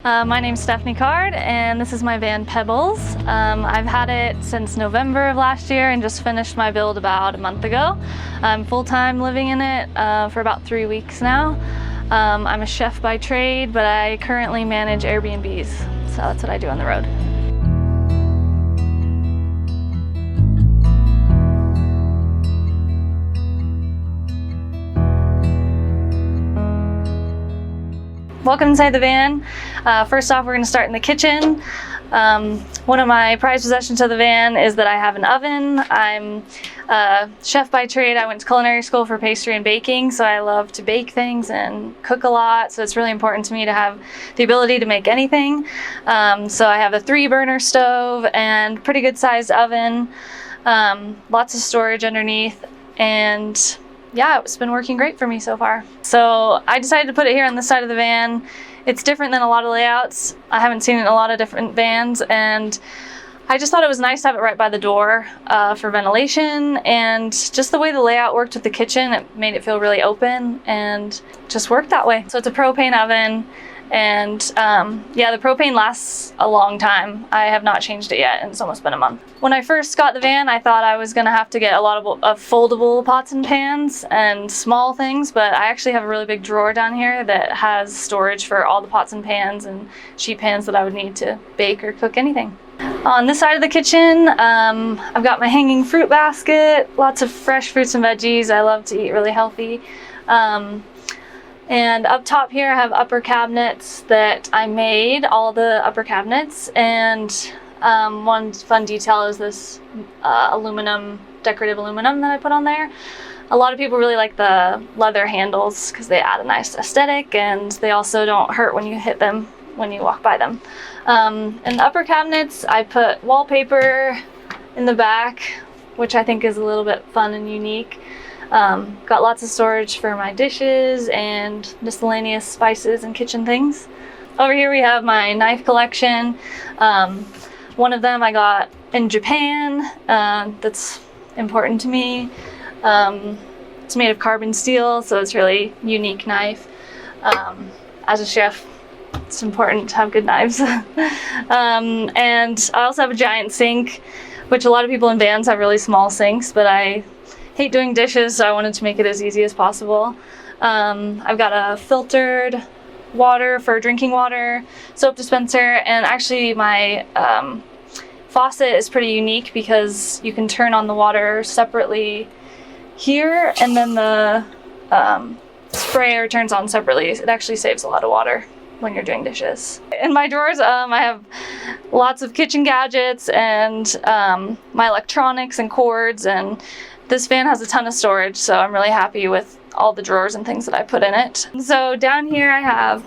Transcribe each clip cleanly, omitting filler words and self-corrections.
My name's Stephanie Card, and this is my van Pebbles. I've had it since November of last year and just finished my build about a month ago. I'm full-time living in it for about 3 weeks now. I'm a chef by trade, but I currently manage Airbnbs, so that's what I do on the road. Welcome inside the van. First off, we're going to start in the kitchen. One of my prized possessions of the van is that I have an oven. I'm a chef by trade. I went to culinary school for pastry and baking, so I love to bake things and cook a lot. So it's really important to me to have the ability to make anything. So I have a 3-burner stove and pretty good sized oven, lots of storage underneath, and yeah, it's been working great for me so far. So I decided to put it here on this side of the van. It's different than a lot of layouts. I haven't seen it in a lot of different vans, and I just thought it was nice to have it right by the door for ventilation, and just the way the layout worked with the kitchen, it made it feel really open and just worked that way. So it's a propane oven, and yeah, the propane lasts a long time. I have not changed it yet, and it's almost been a month. When I first got the van, I thought I was gonna have to get a lot of foldable pots and pans and small things, but I actually have a really big drawer down here that has storage for all the pots and pans and sheet pans that I would need to bake or cook anything. On this side of the kitchen, I've got my hanging fruit basket, lots of fresh fruits and veggies. I love to eat really healthy. And up top here I have upper cabinets that I made, all the upper cabinets, and one fun detail is this decorative aluminum that I put on there. A lot of people really like the leather handles because they add a nice aesthetic, and they also don't hurt when you hit them when you walk by them. In the upper cabinets I put wallpaper in the back, which I think is a little bit fun and unique. Got lots of storage for my dishes and miscellaneous spices and kitchen things. Over here we have my knife collection. One of them I got in Japan, that's important to me. It's made of carbon steel, so it's a really unique knife. As a chef, it's important to have good knives. And I also have a giant sink, which a lot of people in vans have really small sinks, but I hate doing dishes, so I wanted to make it as easy as possible. I've got a filtered water for drinking water, soap dispenser, and actually my faucet is pretty unique because you can turn on the water separately here, and then the sprayer turns on separately. It actually saves a lot of water when you're doing dishes. In my drawers, I have lots of kitchen gadgets and my electronics and cords, and this van has a ton of storage, so I'm really happy with all the drawers and things that I put in it. So down here I have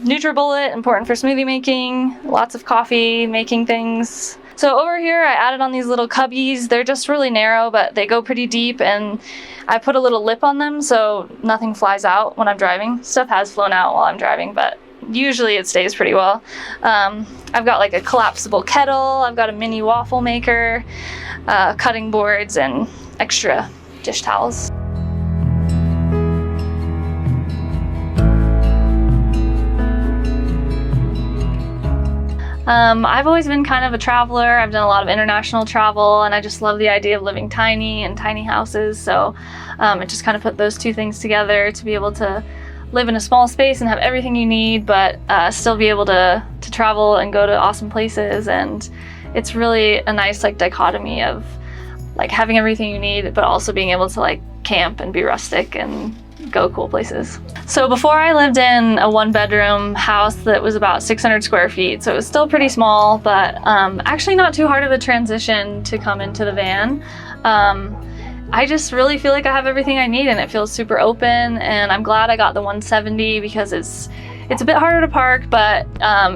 NutriBullet, important for smoothie making, lots of coffee making things. So over here I added on these little cubbies. They're just really narrow, but they go pretty deep, and I put a little lip on them so nothing flies out when I'm driving. Stuff has flown out while I'm driving, but usually it stays pretty well. I've got like a collapsible kettle, I've got a mini waffle maker, cutting boards, and extra dish towels. I've always been kind of a traveler. I've done a lot of international travel, and I just love the idea of living tiny and tiny houses. So I just kind of put those two things together to be able to live in a small space and have everything you need, but still be able to travel and go to awesome places. And it's really a nice like dichotomy of like having everything you need, but also being able to like camp and be rustic and go cool places. So before I lived in a 1-bedroom house that was about 600 square feet, so it was still pretty small, but actually not too hard of a transition to come into the van. I just really feel like I have everything I need, and it feels super open, and I'm glad I got the 170 because it's a bit harder to park, but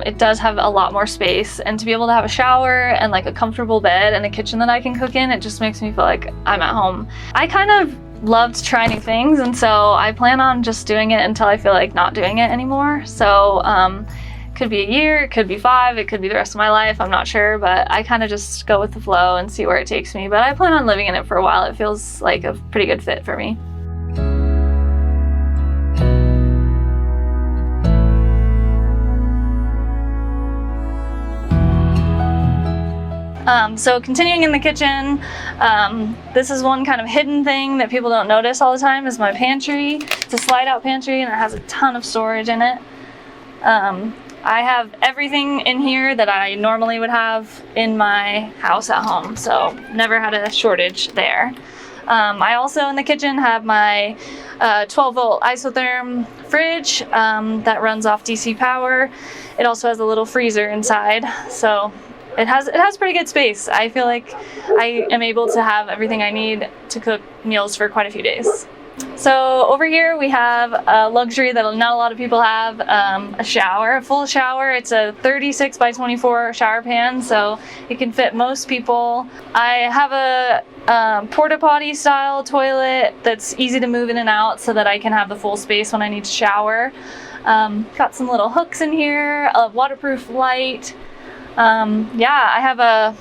it does have a lot more space, and to be able to have a shower and like a comfortable bed and a kitchen that I can cook in, it just makes me feel like I'm at home. I kind of love to try new things, and so I plan on just doing it until I feel like not doing it anymore. So could be a year, it could be 5, it could be the rest of my life, I'm not sure, but I kind of just go with the flow and see where it takes me. But I plan on living in it for a while. It feels like a pretty good fit for me. So continuing in the kitchen, this is one kind of hidden thing that people don't notice all the time is my pantry. It's a slide out pantry and it has a ton of storage in it. I have everything in here that I normally would have in my house at home, so never had a shortage there. I also in the kitchen have my 12-volt isotherm fridge that runs off DC power. It also has a little freezer inside, so it has pretty good space. I feel like I am able to have everything I need to cook meals for quite a few days. So over here we have a luxury that not a lot of people have, a shower, a full shower. It's a 36 by 24 shower pan, so it can fit most people. I have a porta-potty style toilet that's easy to move in and out so that I can have the full space when I need to shower. Got some little hooks in here, a waterproof light. I have a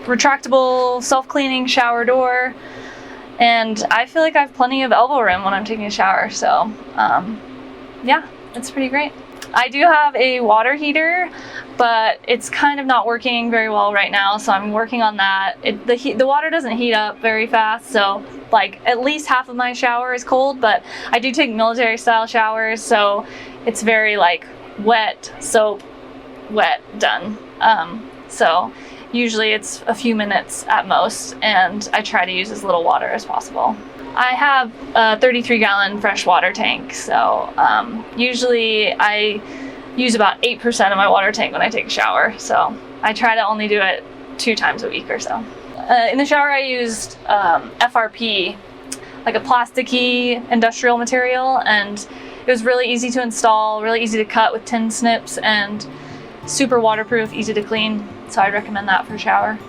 retractable self-cleaning shower door. And I feel like I have plenty of elbow room when I'm taking a shower, so yeah, it's pretty great. I do have a water heater, but it's kind of not working very well right now, so I'm working on that. The water doesn't heat up very fast, so like at least half of my shower is cold, but I do take military style showers, so it's very like wet, soap, wet, done. So usually it's a few minutes at most, and I try to use as little water as possible. I have a 33-gallon fresh water tank, so usually I use about 8% of my water tank when I take a shower, so I try to only do it 2 times a week or so. In the shower I used FRP, like a plasticky industrial material, and it was really easy to install, really easy to cut with tin snips, and super waterproof, easy to clean. So I'd recommend that for a shower.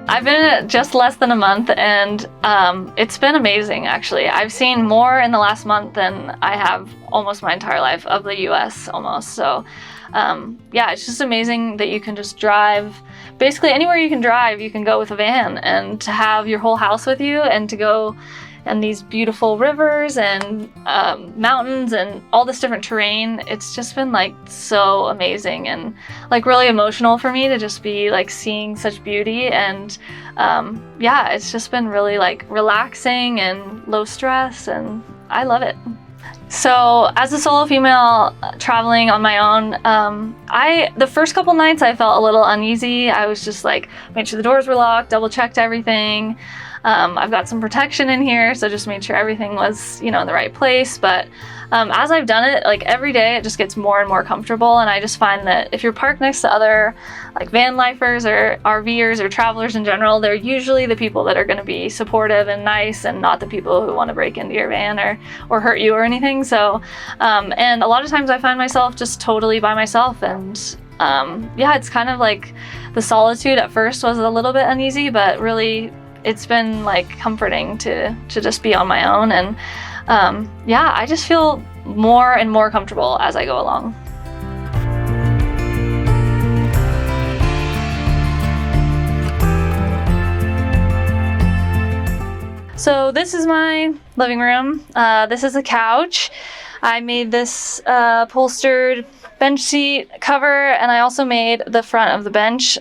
I've been in it just less than a month, and it's been amazing actually. I've seen more in the last month than I have almost my entire life of the US almost. So yeah, it's just amazing that you can just drive basically anywhere you can drive. You can go with a van, and to have your whole house with you and to go and these beautiful rivers and mountains and all this different terrain. It's just been like so amazing and like really emotional for me to just be like seeing such beauty. And yeah, it's just been really like relaxing and low stress, and I love it. So as a solo female traveling on my own, the first couple nights I felt a little uneasy. I was just like, made sure the doors were locked, double checked everything. I've got some protection in here, so just made sure everything was, in the right place. But as I've done it, like every day, it just gets more and more comfortable. And I just find that if you're parked next to other like van lifers or RVers or travelers in general, they're usually the people that are going to be supportive and nice, and not the people who want to break into your van or hurt you or anything. So, and a lot of times I find myself just totally by myself, and yeah, it's kind of like the solitude at first was a little bit uneasy, but really it's been like comforting to just be on my own. And yeah, I just feel more and more comfortable as I go along. So this is my living room. This is a couch. I made this upholstered bench seat cover, and I also made the front of the bench.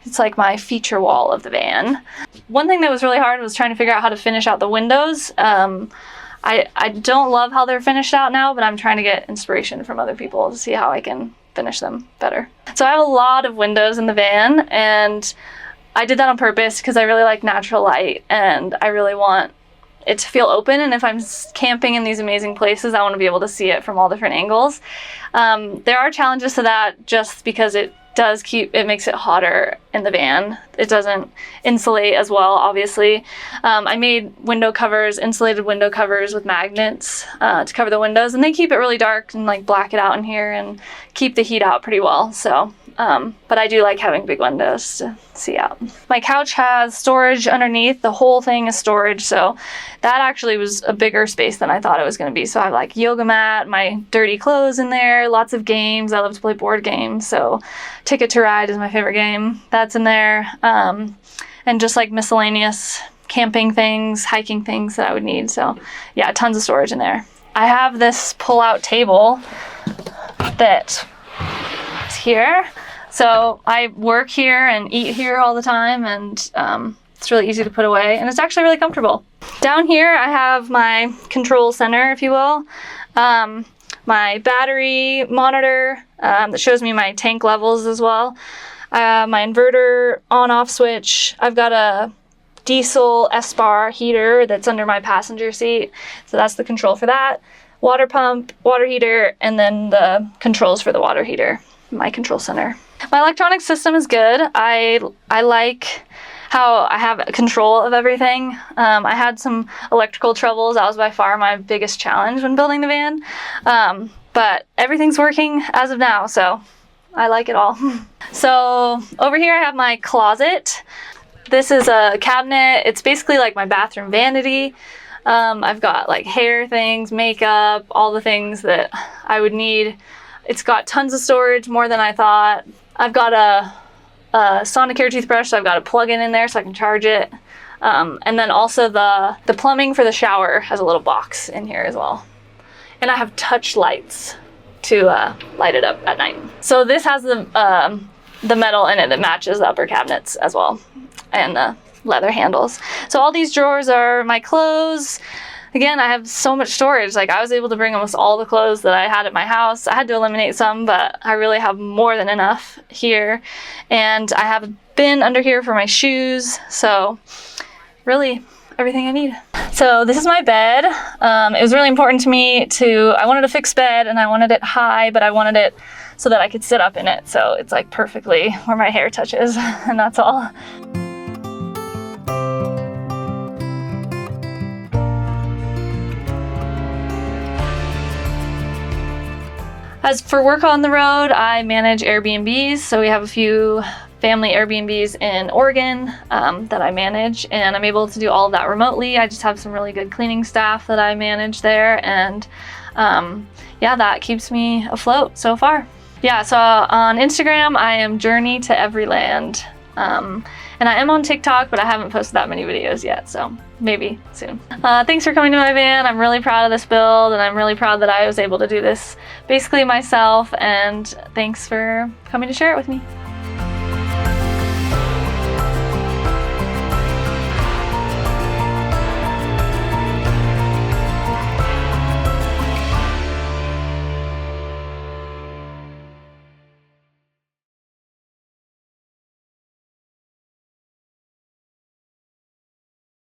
It's like my feature wall of the van. One thing that was really hard was trying to figure out how to finish out the windows. I don't love how they're finished out now, but I'm trying to get inspiration from other people to see how I can finish them better. So I have a lot of windows in the van, and I did that on purpose because I really like natural light, and I really want it to feel open. And if I'm camping in these amazing places, I want to be able to see it from all different angles. There are challenges to that just because it makes it hotter in the van. It doesn't insulate as well, obviously. I made insulated window covers with magnets to cover the windows, and they keep it really dark and like black it out in here and keep the heat out pretty well. So, but I do like having big windows to see out. My couch has storage underneath. The whole thing is storage, so that actually was a bigger space than I thought it was going to be. So I have like yoga mat, my dirty clothes in there, lots of games. I love to play board games, so Ticket to Ride is my favorite game. That's in there. And just like miscellaneous camping things, hiking things that I would need. So yeah, tons of storage in there. I have this pull-out table that is here. So I work here and eat here all the time, and it's really easy to put away, and it's actually really comfortable. Down here I have my control center, if you will. My battery monitor that shows me my tank levels as well. My inverter on-off switch. I've got a diesel S-bar heater that's under my passenger seat, so that's the control for that. Water pump, water heater, and then the controls for the water heater, my control center. My electronic system is good. I like how I have control of everything. I had some electrical troubles. That was by far my biggest challenge when building the van. But everything's working as of now, so I like it all. So over here I have my closet. This is a cabinet. It's basically like my bathroom vanity. I've got like hair things, makeup, all the things that I would need. It's got tons of storage, more than I thought. I've got a Sonicare toothbrush, so I've got a plug-in in there so I can charge it. And then also the plumbing for the shower has a little box in here as well. And I have touch lights to light it up at night. So this has the metal in it that matches the upper cabinets as well, and the leather handles. So all these drawers are my clothes. Again, I have so much storage. Like, I was able to bring almost all the clothes that I had at my house. I had to eliminate some, but I really have more than enough here. And I have a bin under here for my shoes. So really everything I need. So this is my bed. It was really important to me I wanted a fixed bed, and I wanted it high, but I wanted it so that I could sit up in it. So it's like perfectly where my hair touches, and that's all. As for work on the road, I manage Airbnbs. So we have a few family Airbnbs in Oregon that I manage, and I'm able to do all of that remotely. I just have some really good cleaning staff that I manage there, and yeah, that keeps me afloat so far. Yeah, so on Instagram, I am Journey to Everyland. And I am on TikTok, but I haven't posted that many videos yet, so maybe soon. Thanks for coming to my van. I'm really proud of this build, and I'm really proud that I was able to do this basically myself, and thanks for coming to share it with me.